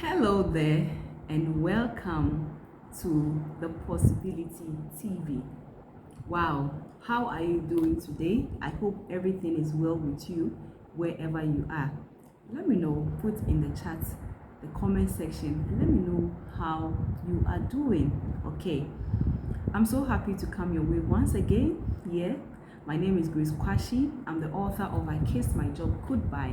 Hello there, and welcome to the Possibility TV. Wow, how are you doing today? I hope everything is well with you wherever you are. Let me know, put in the chat, the comment section, and let me know how you are doing. Okay, I'm so happy to come your way once again. Yeah, my name is Grace Kwashi. I'm the author of I Kissed My Job Goodbye,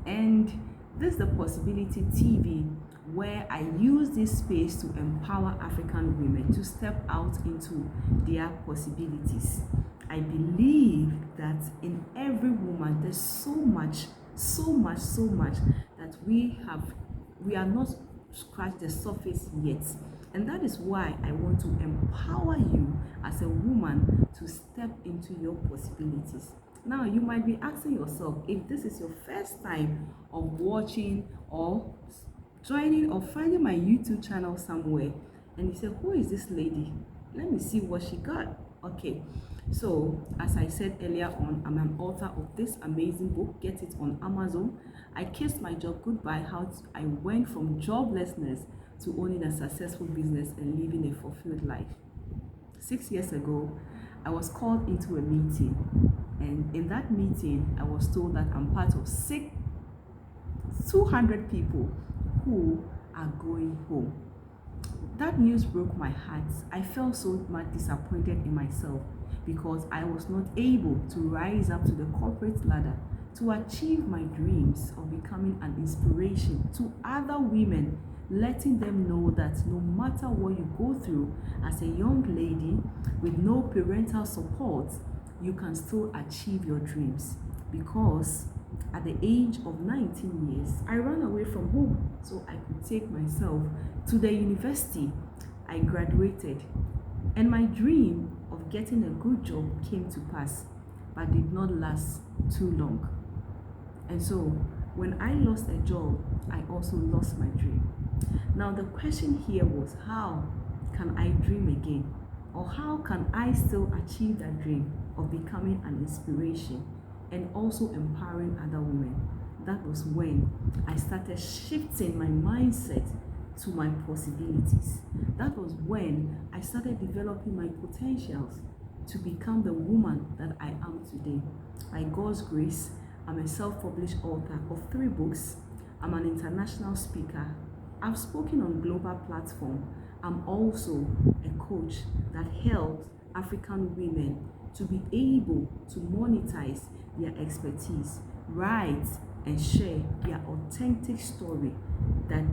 and this is the Possibility TV, where I use this space to empower African women to step out into their possibilities. I believe that in every woman there's so much that we are not scratched the surface yet. And that is why I want to empower you as a woman to step into your possibilities. Now, you might be asking yourself, if this is your first time of watching or joining or finding my YouTube channel somewhere, and you say, who is this lady? Let me see what she got. Okay, so as I said earlier on, I'm an author of this amazing book. Get it on Amazon. I Kissed My Job Goodbye, how I went from joblessness to owning a successful business and living a fulfilled life. 6 years ago, I was called into a meeting, and in that meeting, I was told that I'm part of 200 people who are going home. That news broke my heart. I felt so much disappointed in myself because I was not able to rise up to the corporate ladder to achieve my dreams of becoming an inspiration to other women, letting them know that no matter what you go through as a young lady with no parental support, you can still achieve your dreams. Because at the age of 19 years, I ran away from home so I could take myself to the university. I graduated, and my dream of getting a good job came to pass, but did not last too long. And so, when I lost a job, I also lost my dream. Now, the question here was, how can I dream again? Or how can I still achieve that dream of becoming an inspiration and also empowering other women? That was when I started shifting my mindset to my possibilities. That was when I started developing my potentials to become the woman that I am today. By God's grace, I'm a self-published author of 3 books. I'm an international speaker. I've spoken on global platform. I'm also a coach that helps African women to be able to monetize their expertise, write and share their authentic story, that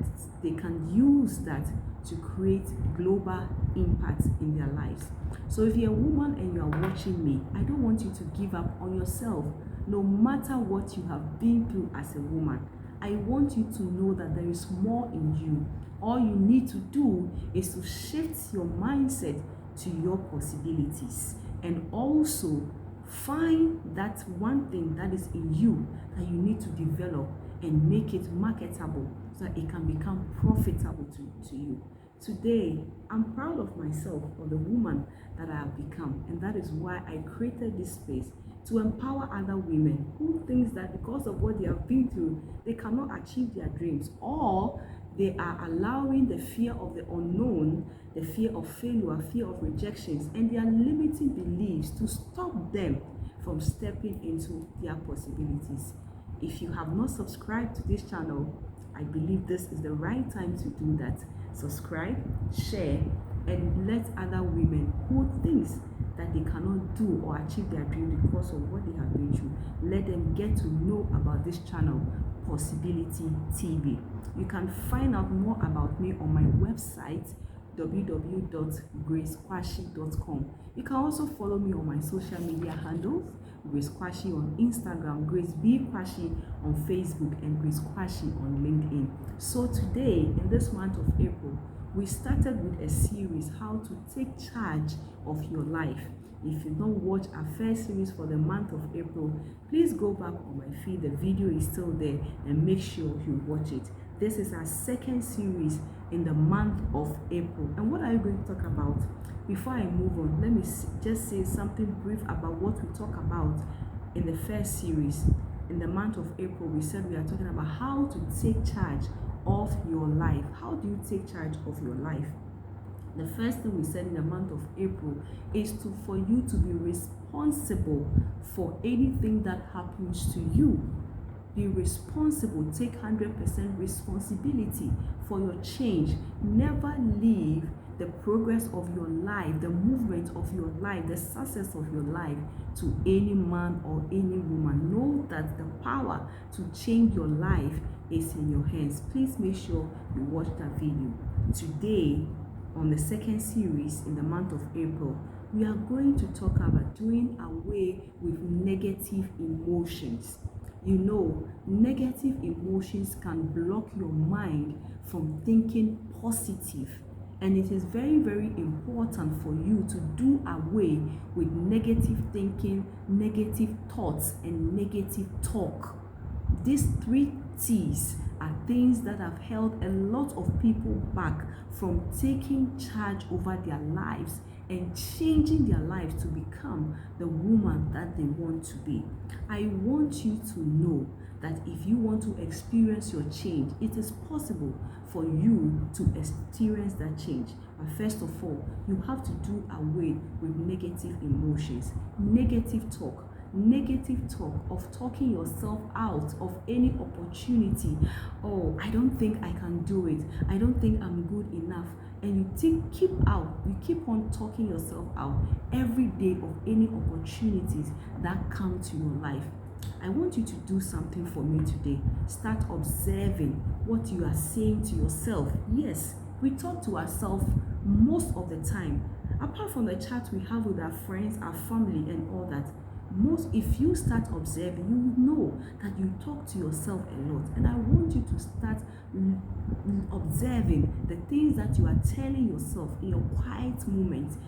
they can use that to create global impact in their lives. So if you're a woman and you are watching me, I don't want you to give up on yourself, no matter what you have been through as a woman. I want you to know that there is more in you. All you need to do is to shift your mindset to your possibilities, and also find that one thing that is in you that you need to develop and make it marketable so that it can become profitable to you. Today, I'm proud of myself for the woman that I have become, and that is why I created this space to empower other women who thinks that because of what they have been through, they cannot achieve their dreams, or they are allowing the fear of the unknown, the fear of failure, fear of rejections, and their limiting beliefs to stop them from stepping into their possibilities. If you have not subscribed to this channel, I believe this is the right time to do that. Subscribe, share, and let other women who thinks that they cannot do or achieve their dream because of what they have been through, let them get to know about this channel, Possibility TV. You can find out more about me on my website, www.gracekwashi.com. You can also follow me on my social media handles, Grace Kwashi on Instagram, Grace B. Kwashi on Facebook, and Grace Kwashi on LinkedIn. So today, in this month of April, we started with a series, how to take charge of your life. If you don't watch our first series for the month of April, please go back on my feed. The video is still there, and make sure you watch it. This is our second series in the month of April. And what are you going to talk about? Before I move on, let me just say something brief about what we talk about in the first series. In the month of April, we said we are talking about how to take charge of your life. How do you take charge of your life? The first thing we said in the month of April is for you to be responsible for anything that happens to you. Be responsible. Take 100% responsibility for your change. Never leave the progress of your life, the movement of your life, the success of your life to any man or any woman. Know that the power to change your life is in your hands. Please make sure you watch that video. Today, on the second series in the month of April, we are going to talk about doing away with negative emotions. You know, negative emotions can block your mind from thinking positive. And it is very, very important for you to do away with negative thinking, negative thoughts, and negative talk. These 3 T's are things that have held a lot of people back from taking charge over their lives and changing their lives to become the woman that they want to be. I want you to know that if you want to experience your change, it is possible for you to experience that change. But first of all, you have to do away with negative emotions, negative talk of talking yourself out of any opportunity. Oh, I don't think I can do it. I don't think I'm good enough. And you keep on talking yourself out every day of any opportunities that come to your life. I want you to do something for me today. Start observing what you are saying to yourself. Yes, we talk to ourselves most of the time. Apart from the chat we have with our friends, our family, and all that, if you start observing, you will know that you talk to yourself a lot. And I want you to start observing the things that you are telling yourself in your quiet moments.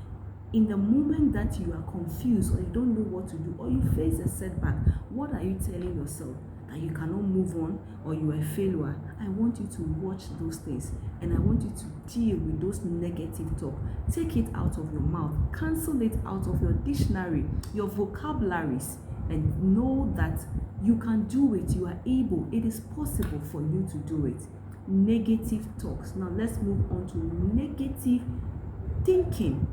In the moment that you are confused or you don't know what to do or you face a setback, what are you telling yourself? That you cannot move on or you are a failure? I want you to watch those things and I want you to deal with those negative talk. Take it out of your mouth, cancel it out of your dictionary, your vocabularies, and know that you can do it. You are able. It is possible for you to do it. Negative talks. Now let's move on to negative thinking.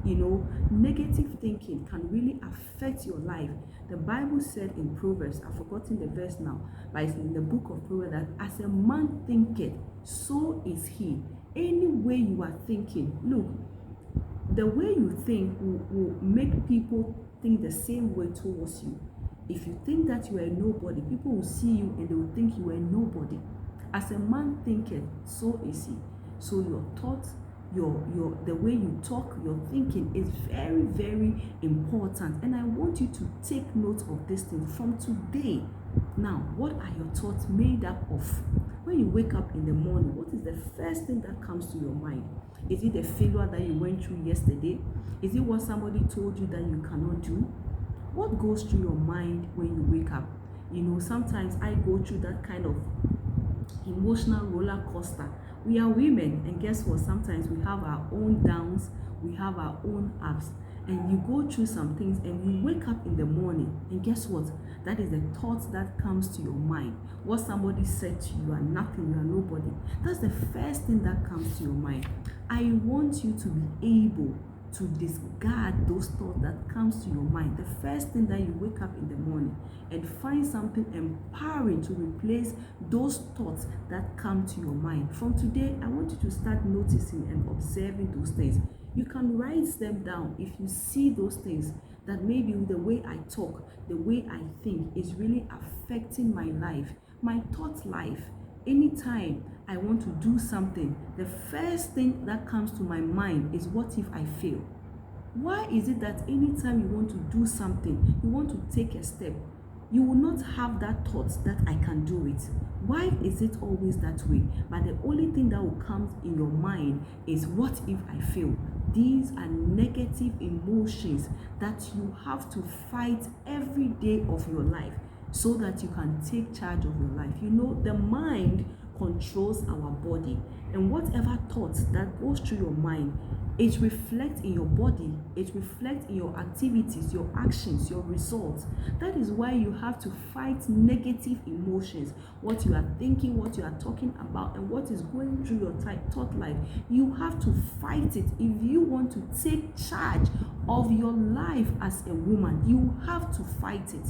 Negative thinking can really affect your life. The Bible said in Proverbs, I've forgotten the verse now, but it's in the book of Proverbs, that as a man thinketh, so is he. Any way you are thinking, look, the way you think will make people think the same way towards you. If you think that you are nobody, people will see you and they will think you are nobody. As a man thinketh, so is he. So your thoughts, the way you talk, your thinking is very, very important. And I want you to take note of this thing from today. Now, what are your thoughts made up of? When you wake up in the morning, what is the first thing that comes to your mind? Is it the failure that you went through yesterday? Is it what somebody told you that you cannot do? What goes through your mind when you wake up? Sometimes I go through that kind of emotional roller coaster. We are women, and guess what? Sometimes we have our own downs, we have our own ups, and you go through some things and you wake up in the morning, and guess what? That is the thoughts that comes to your mind. What somebody said to you, you are nothing, you are nobody. That's the first thing that comes to your mind. I want you to be able to discard those thoughts that comes to your mind. The first thing that you wake up in the morning and find something empowering to replace those thoughts that come to your mind. From today, I want you to start noticing and observing those things. You can write them down if you see those things that maybe the way I talk, the way I think is really affecting my life, my thought life. Anytime I want to do something, the first thing that comes to my mind is, what if I fail? Why is it that anytime you want to do something, you want to take a step, you will not have that thought that I can do it? Why is it always that way? But the only thing that will come in your mind is, what if I fail? These are negative emotions that you have to fight every day of your life so that you can take charge of your life. The mind controls our body. And whatever thoughts that goes through your mind, it reflects in your body, it reflects in your activities, your actions, your results. That is why you have to fight negative emotions. What you are thinking, what you are talking about, and what is going through your thought life, you have to fight it. If you want to take charge of your life as a woman, you have to fight it.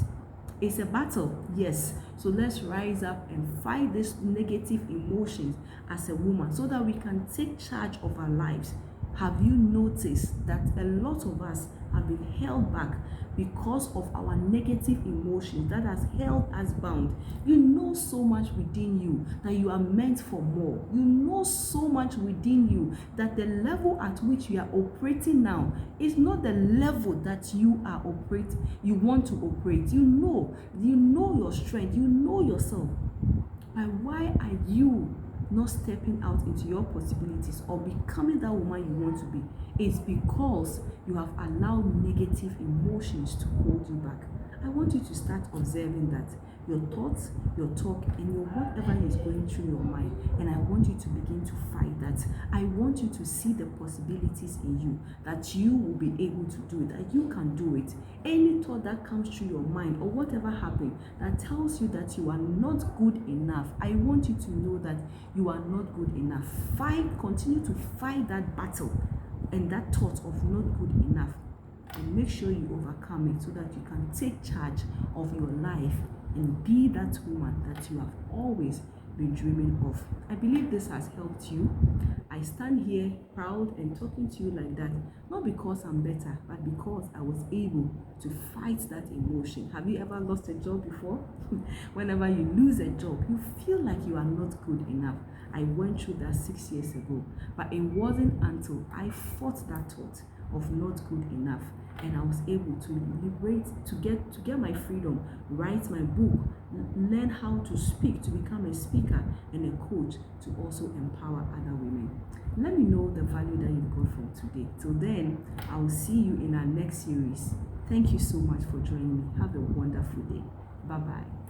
It's a battle, yes. So let's rise up and fight these negative emotions as a woman so that we can take charge of our lives. Have you noticed that a lot of us have been held back because of our negative emotions that has held us bound? You know so much within you that you are meant for more. You know so much within you that the level at which you are operating now is not the level that you want to operate. You know your strength, you know yourself. But why are you not stepping out into your possibilities or becoming that woman you want to be? It's because you have allowed negative emotions to hold you back. I want you to start observing that your thoughts, your talk, and your whatever is going through your mind. And I want you to begin to fight that. I want you to see the possibilities in you, that you will be able to do it, that you can do it. Any thought that comes through your mind or whatever happened that tells you that you are not good enough, I want you to know that you are not good enough. Continue to fight that battle and that thought of not good enough, and make sure you overcome it so that you can take charge of your life and be that woman that you have always been dreaming of. I believe this has helped you. I stand here proud and talking to you like that, not because I'm better, but because I was able to fight that emotion. Have you ever lost a job before? Whenever you lose a job, you feel like you are not good enough. I went through that 6 years ago, but it wasn't until I fought that thought of not good enough, and I was able to liberate, to get my freedom, write my book, learn how to speak, to become a speaker and a coach, to also empower other women. Let me know the value that you've got from today. Till then, I will see you in our next series. Thank you so much for joining me. Have a wonderful day. Bye bye.